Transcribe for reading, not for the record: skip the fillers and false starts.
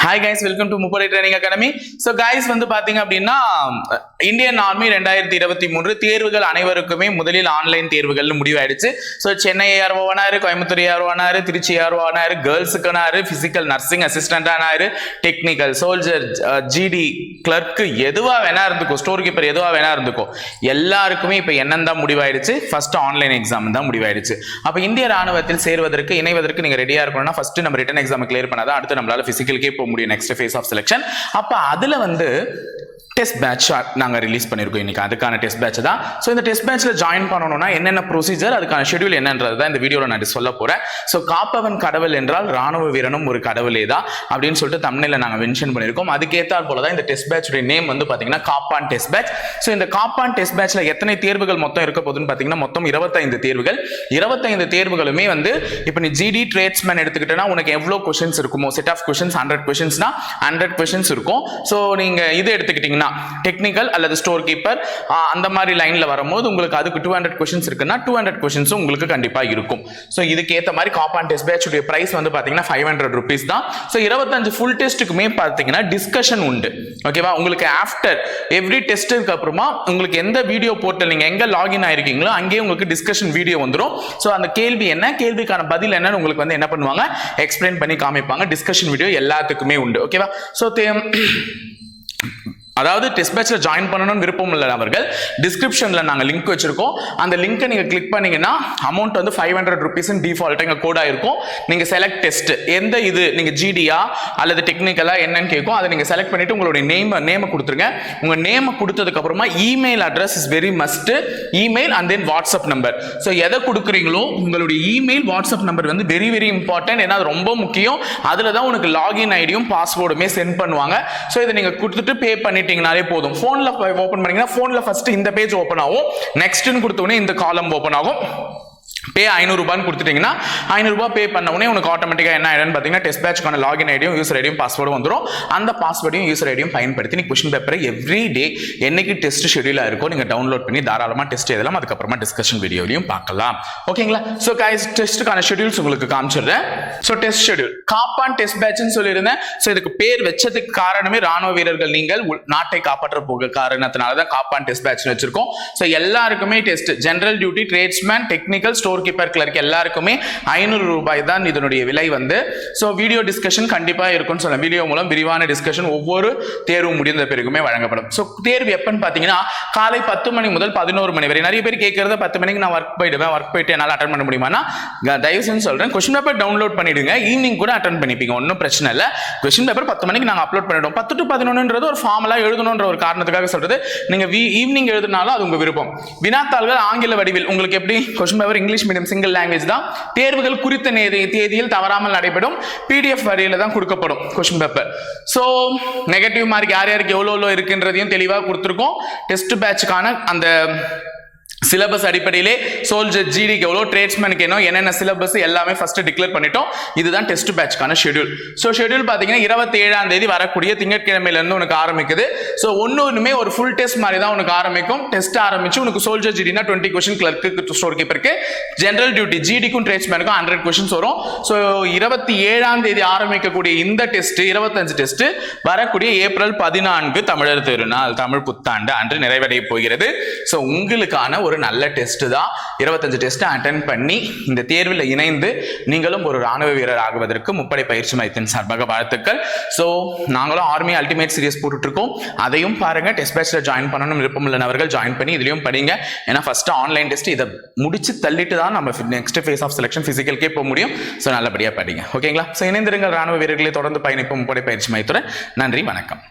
Hi guys, welcome to முப்படை training academy. So guys வந்து பார்த்தீங்க அப்படின்னா இந்தியன் ஆர்மி 2023 தேர்வுகள் அனைவருக்குமே முதலில் ஆன்லைன் தேர்வுகள்னு முடிவாயிடுச்சு. ஸோ சென்னை ஆர்வானாரு, கோயம்புத்தூர் ஆர்வானாரு, திருச்சி ஆர்வானாரு, கேர்ள்ஸுக்குனாரு, பிசிக்கல் நர்சிங் அசிஸ்டண்டானாரு, டெக்னிக்கல் சோல்ஜர், ஜிடி கிளர்க்கு எதுவாக வேணா இருந்துக்கோ, ஸ்டோர் கீப்பர் எதுவாக வேணா இருந்துக்கோ, எல்லாருக்குமே இப்போ என்னன்னு தான் முடிவாயிடுச்சு. ஃபர்ஸ்ட் ஆன்லைன் எக்ஸாம் தான் முடிவாயிடுச்சு. அப்போ இந்திய ராணுவத்தில் சேர்வதற்கு இணைவதற்கு நீங்கள் ரெடியாக இருக்கணும்னா ஃபர்ஸ்ட் நம்ம ரிட்டன் எக்ஸாம் கிளியர் பண்ணாதான் அடுத்து நம்மளால பிசிக்கலுக்கே போக முடியும். Next phase of selection. அப்ப அதுல வந்து டெஸ்ட் பேட்ச் நாங்க ரிலீஸ் பண்ணிருக்கோம் இன்னைக்கு. அதுக்கான டெஸ்ட் பேட்ச் தான். ஸோ இந்த டெஸ்ட் பேட்ச்ல ஜாயின் பண்ணணும்னா என்னென்ன ப்ரொசீஜர், அதுக்கான ஷெட்யூல் என்னன்றது தான் இந்த வீடியோவில் நான் சொல்ல போறேன். ஸோ காப்பவன் கடவுள் என்றால் ராணுவ வீரனும் ஒரு கடவுளே தான் அப்படின்னு சொல்லிட்டு தமிழ்ல நாங்க மென்ஷன் பண்ணிருக்கோம். அதுக்கேற்றால் போல தான் இந்த டெஸ்ட் பேட்சுடைய நேம் வந்து பாத்தீங்கன்னா காப்பான் டெஸ்ட் பேட்ச். ஸோ இந்த காப்பான் டெஸ்ட் பேட்ச்ல எத்தனை தேர்வுகள் மொத்தம் இருக்க போகுதுன்னு பாத்தீங்கன்னா மொத்தம் 25 தேர்வுகள். 25 தேர்வுகளுமே வந்து இப்போ நீ ஜிடி ட்ரேட்ஸ்மேன் எடுத்துக்கிட்டேன்னா உனக்கு எவ்வளவு கொஸ்டின்ஸ் இருக்குமோ, செட் ஆஃப் கொஸ்டின்ஸ் 100 கொஸ்டின்ஸ்னா 100 கொஸ்டின்ஸ் இருக்கும். ஸோ நீங்க இது எடுத்துக்கிட்டீங்கன்னா டெக்னிக்கல் அல்லது ஸ்டோர் கீப்பர் அந்த மாதிரி லைன்ல வரும்போது உங்களுக்கு அதுக்கு 200 கொஸ்டின்ஸ் இருக்குன்னா 200 கொஸ்டின்ஸும் உங்களுக்கு கண்டிப்பா இருக்கும். ஸோ இதுக்கு ஏற்ற மாதிரி காப்பான் டெஸ்ட் பேட்ச் உடைய பிரைஸ் வந்து பாத்தீங்கன்னா 500 rupees தான். ஸோ 25 ஃபுல் டெஸ்ட்டுக்குமே பாத்தீங்கன்னா டிஸ்கஷன் உண்டு. ஓகேவா? உங்களுக்கு ஆஃப்டர் எவ்ரி டெஸ்ட்டுக்கு அப்புறமா உங்களுக்கு எந்த வீடியோ போர்ட்டல் நீங்க எங்க லாகின் ஆயிருக்கீங்களோ அங்கேயே உங்களுக்கு டிஸ்கஷன் வீடியோ வந்துடும். ஸோ அந்த கேள்வி என்ன, கேள்விக்கான பதில் என்னன்னு உங்களுக்கு வந்து என்ன பண்ணுவாங்க, எக்ஸ்பிளைன் பண்ணி காமிப்பாங்க. டிஸ்கஷன் வீடியோ எல்லாத்துக்குமே உண்டு. ஓகேவா? ஸோ அதாவது டெஸ்ட் பேட்ச்ல ஜாயின் பண்ணணும்னு விருப்பம் இல்லை அவர்கள் டிஸ்கிரிப்ஷன்ல நாங்க லிங்க் வச்சிருக்கோம். அந்த லிங்கை நீங்க கிளிக் பண்ணீங்கன்னா அமௌண்ட் வந்து 500 rupees டிஃபால்ட்டா எங்க கோடா இருக்கும். நீங்க செலக்ட் டெஸ்ட் எந்த இது நீங்க ஜிடியா அல்லது டெக்னிக்கலா என்னன்னு கேட்கும். அதை நீங்க செலக்ட் பண்ணிட்டு உங்களுடைய நேம் கொடுத்துருங்க. உங்க நேம் கொடுத்ததுக்கு அப்புறமா email address is very must. Email and then WhatsApp number. So எதை கொடுக்குறீங்களோ உங்களுடைய இமெயில் வாட்ஸ்அப் நம்பர் வந்து வெரி வெரி இம்பார்ட்டன்ட். ஏன்னா அது ரொம்ப முக்கியம். அதுல தான் உனக்கு லாகின் ஐடியும் பாஸ்வேர்டுமே சென்ட் பண்ணுவாங்க. ஸோ இதை நீங்க கொடுத்துட்டு பே பண்ணிட்டு போதும். போன்ல ஓபன் பண்ணீங்கன்னா போன்ல ஃபர்ஸ்ட் இந்த பேஜ் ஓபன் ஆகும். நெக்ஸ்ட்னு கொடுத்த உடனே இந்த காலம் ஓபன் ஆகும். பே 500 ரூபான்னு கொடுத்துட்டீங்கன்னா 500 ரூபாய் பே பண்ண உடனே உனக்கு ஆட்டோமேட்டிக்கா என்ன ஆயிடும்னு பாத்தீங்கன்னா டெஸ்ட் பேட்ச்க்கான லாகின் ஐடியும் யூசர் ஐடியும் பாஸ்வேர்டும் வந்துடும். அந்த பாஸ்வேர்டையும் யூசர் ஐடியும் பயன்படுத்தி நீ கொஸ்டின் பேப்பரை எவ்ரி டே என்னைக்கு டெஸ்ட் ஷெட்யூலா இருக்கோ நீங்க டவுன்லோட் பண்ணி தாராளமா டெஸ்ட் எழுதலாம். அதுக்கப்புறமா டிஸ்கஷன் வீடியோலையும் பார்க்கலாம். ஓகேங்களா? ஸோ கைஸ் டெஸ்ட்டுக்கான ஷெட்யூல்ஸ் உங்களுக்கு காமிச்சிடுறேன். ஸோ டெஸ்ட் ஷெட்யூல் காப்பான் டெஸ்ட் பேட்ச்னு சொல்லியிருந்தேன். ஸோ இதுக்கு பேர் வச்சதுக்கு காரணமே ராணுவ வீரர்கள் நீங்கள் நாட்டை காப்பாற்ற போக காரணத்தினால தான் காப்பான் டெஸ்ட் பேட்ச்னு வச்சிருக்கோம். ஸோ எல்லாருக்குமே test general duty, tradesman, technical, store keeper, clerk எல்லாருக்குமே 500 ரூபாய் தான் இதனுடைய விலை வந்து. சோ வீடியோ டிஸ்கஷன் கண்டிப்பா இருக்கும்னு சொல்ல, வீடியோ மூலம் விரிவான டிஸ்கஷன் ஒவ்வொரு தேர்வு முடிந்த பிறகுமே வழங்கப்படும். சோ தேர்வு எப்பன்னு பாத்தீங்கன்னா காலை 10 மணி முதல் 11 மணி வரை. நிறைய பேர் கேட்கறது 10 மணிக்கு நான் ஒர்க் போயிட்டு என்னால அட்டன் பண்ண முடியுமானா தயவு செஞ்சு சொல்றேன், கொஸ்டின் பேப்பர் டவுன்லோட் பண்ணிடுங்க. ஈவினிங் கூட அட்டன் பண்ணிப்பீங்க, ஒன்றும் பிரச்சனை இல்லை. கொஸ்டின் பேப்பர் 10 மணிக்கு நாங்க அப்லோட் பண்ணிடுவோம். 10 to 11ன்றது ஒரு ஃபார்முலா எழுதணும்ன்ற ஒரு காரணத்துக்காக சொல்றது. நீங்க ஈவினிங் எழுதினாலும் அது உங்க விருப்பம். வினாத்தாள்கள் ஆங்கில வடிவில் உங்களுக்கு எப்படி question paper English medium single language தான். தேர்வுகள் குறித்த தேதியில் தவறாமல் நடைபெறும். பிடிஎஃப் வரியில தான் கொடுக்கப்படும் question paper. So negative mark யார் யாருக்கு எவ்வளவு இருக்குன்றதையும் தெளிவாக கொடுத்திருக்கோம். டெஸ்ட் பேட்ச்க்கான அந்த சிலபஸ் அடிப்படையிலே சோல்ஜர் ஜிடிக்கு எவ்வளோ, ட்ரேட்ஸ்மேனுக்கு என்னென்ன சிலபஸ் எல்லாமே ஃபர்ஸ்ட் டிக்ளேர் பண்ணிட்டோம். இதுதான் டெஸ்ட் பேட்ச்க்கான ஷெட்யூல். ஸோ ஷெட்யூல் பார்த்தீங்கன்னா 27ஆம் தேதி வரக்கூடிய திங்கட்கிழமையிலேருந்து உனக்கு ஆரம்பிக்குது. ஸோ ஒன்றுமே ஒரு ஃபுல் டெஸ்ட் மாதிரி தான் உனக்கு ஆரம்பிக்கும். டெஸ்ட் ஆரம்பிச்சு உனக்கு சோல்ஜர் ஜிடினா 20 கொஸ்டின், கிளர்க்கு, ஸ்டோர் கீப்பருக்கு, ஜெனரல் டியூட்டி ஜிடிக்கும் ட்ரேட்ஸ்மேனுக்கும் 100 கொஸ்டின்ஸ் வரும். ஸோ 27ஆம் தேதி ஆரம்பிக்கக்கூடிய இந்த டெஸ்ட் 25 டெஸ்ட் வரக்கூடிய ஏப்ரல் 14 தமிழர் திருநாள், தமிழ் புத்தாண்டு அன்று நிறைவடைய போகிறது. ஸோ உங்களுக்கான ஒரு நல்ல டெஸ்ட் தான். 25 டெஸ்ட் அட்டெண்ட் பண்ணி இந்த தேர்வில் இணைந்து நீங்களும் ஒரு ராணுவ வீரர் ஆகுவதற்கு முப்படை பயிற்சி மையத்தின் சார்பாக வாழ்த்துக்கள். ஸோ நாங்களும் ஆர்மி அல்டிமேட் சீரிஸ் போட்டுட்டு இருக்கோம். அதையும் பாருங்க. டெஸ்ட் பேட்ச்ல ஜாயின் பண்ணணும் விருப்பம் உள்ளவர்கள் ஜாயின் பண்ணி இதுலயும் படிங்க. ஏன்னா ஃபர்ஸ்ட் ஆன்லைன் டெஸ்ட் இதை முடிச்சு தள்ளிட்டு தான் நம்ம நெக்ஸ்ட் ஃபேஸ் ஆஃப் செலக்ஷன் பிசிக்கலுக்கே போக முடியும். ஸோ நல்லபடியா படிங்க. ஓகேங்களா? ஸோ இணைந்திருங்கள் ராணுவ வீரர்களை தொடர்ந்து பயணிப்போம் முப்படை பயிற்சி மையத்துடன். நன்றி, வணக்கம்.